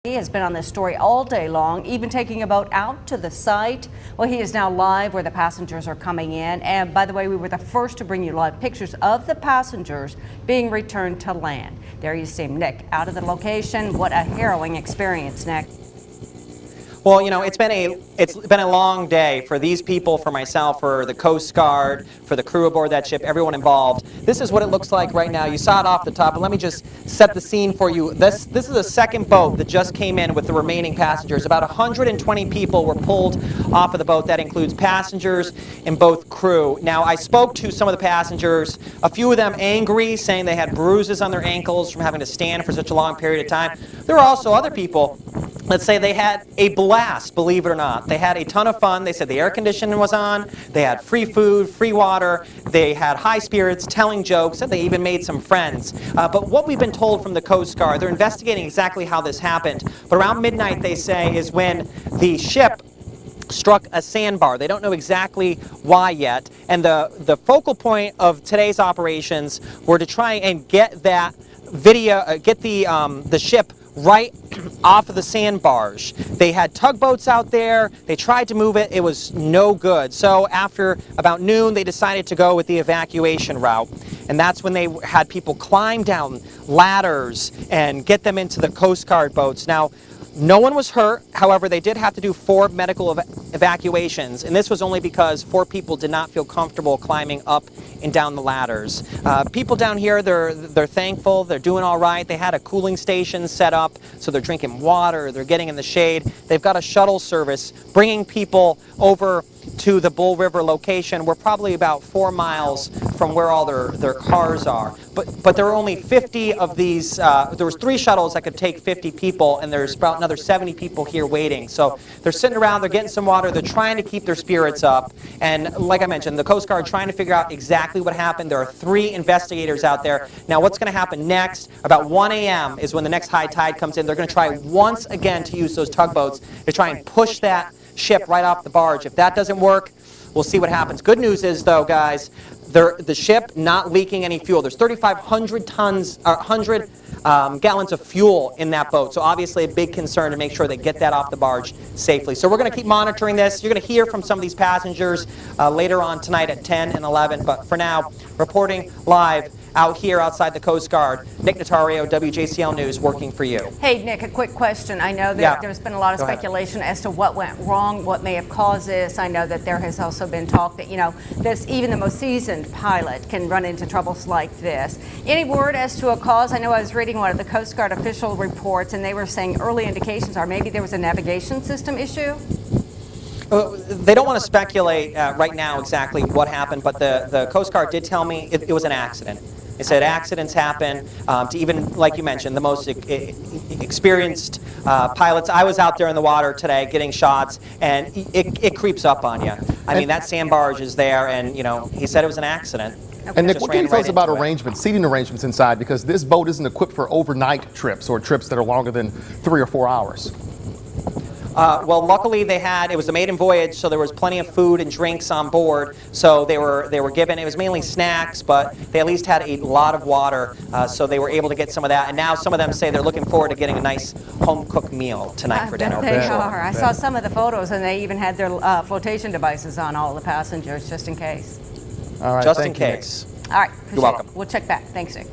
He has been on this story all day long, even taking a boat out to the site. Well, he is now live where the passengers are coming in. And by the way, we were the first to bring you live pictures of the passengers being returned to land. There you see him, Nick, out of the location. What a harrowing experience, Nick. Well, you know, it's been a long day for these people, for myself, for the Coast Guard, for the crew aboard that ship, everyone involved. This is what it looks like right now. You saw it off the top, but let me just set the scene for you. This is the second boat that just came in with the remaining passengers. About 120 people were pulled off of the boat. That includes passengers and both crew. Now, I spoke to some of the passengers, a few of them angry, saying they had bruises on their ankles from having to stand for such a long period of time. There were also other people, let's say they had a blast, believe it or not. They had a ton of fun. They said the air conditioning was on. They had free food, free water. They had high spirits, telling jokes, and they even made some friends. But what we've been told from the Coast Guard, they're investigating exactly how this happened. But around midnight, they say, is when the ship struck a sandbar. They don't know exactly why yet. And the focal point of today's operations were to try and get that video, get the ship right off of the sandbars. They had tugboats out there. They tried to move it. It was no good. So after about noon, they decided to go with the evacuation route. And that's when they had people climb down ladders and get them into the Coast Guard boats. Now, no one was hurt. However, they did have to do 4 medical evacuations, and this was only because 4 people did not feel comfortable climbing up and down the ladders. People down here, they're thankful. They're doing all right. They had a cooling station set up, so they're drinking water. They're getting in the shade. They've got a shuttle service bringing people over to the Bull River location. We're probably about 4 miles from where all their cars are. But there are only 50 of these. There was 3 shuttles that could take 50 people, and there's about another 70 people here waiting. So they're sitting around, they're getting some water, they're trying to keep their spirits up. And like I mentioned, the Coast Guard trying to figure out exactly what happened. There are 3 investigators out there. Now what's going to happen next, about 1 a.m. is when the next high tide comes in. They're going to try once again to use those tugboats to try and push that ship right off the barge. If that doesn't work, we'll see what happens. Good news is, though, guys, the ship not leaking any fuel. There's 3,500 gallons of fuel in that boat. So obviously a big concern to make sure they get that off the barge safely. So we're going to keep monitoring this. You're going to hear from some of these passengers later on tonight at 10 and 11. But for now, reporting live out here outside the Coast Guard, Nick Notario, WJCL News, working for you. Hey, Nick, a quick question. I know that there's been a lot of speculation as to what went wrong, what may have caused this. I know that there has also been talk that, you know, this even the most seasoned pilot can run into troubles like this. Any word as to a cause? I know I was reading one of the Coast Guard official reports, and they were saying early indications are maybe there was a navigation system issue. They don't want to speculate right now exactly what happened, but the Coast Guard did tell me it was an accident. They said accidents happen to even, like you mentioned, the most experienced pilots. I was out there in the water today getting shots, and it creeps up on you. I mean, that sandbarge is there, and, you know, he said it was an accident. And Nick, what can you tell us about arrangements, seating arrangements inside? Because this boat isn't equipped for overnight trips or trips that are longer than 3 or 4 hours. Well, luckily it was a maiden voyage, so there was plenty of food and drinks on board. So they were given, it was mainly snacks, but they at least had a lot of water, so they were able to get some of that. And now some of them say they're looking forward to getting a nice home-cooked meal tonight for dinner. They are. I saw some of the photos, and they even had their flotation devices on all the passengers, just in case. All right, just in case. All right. You're welcome. We'll check back. Thanks, Nick.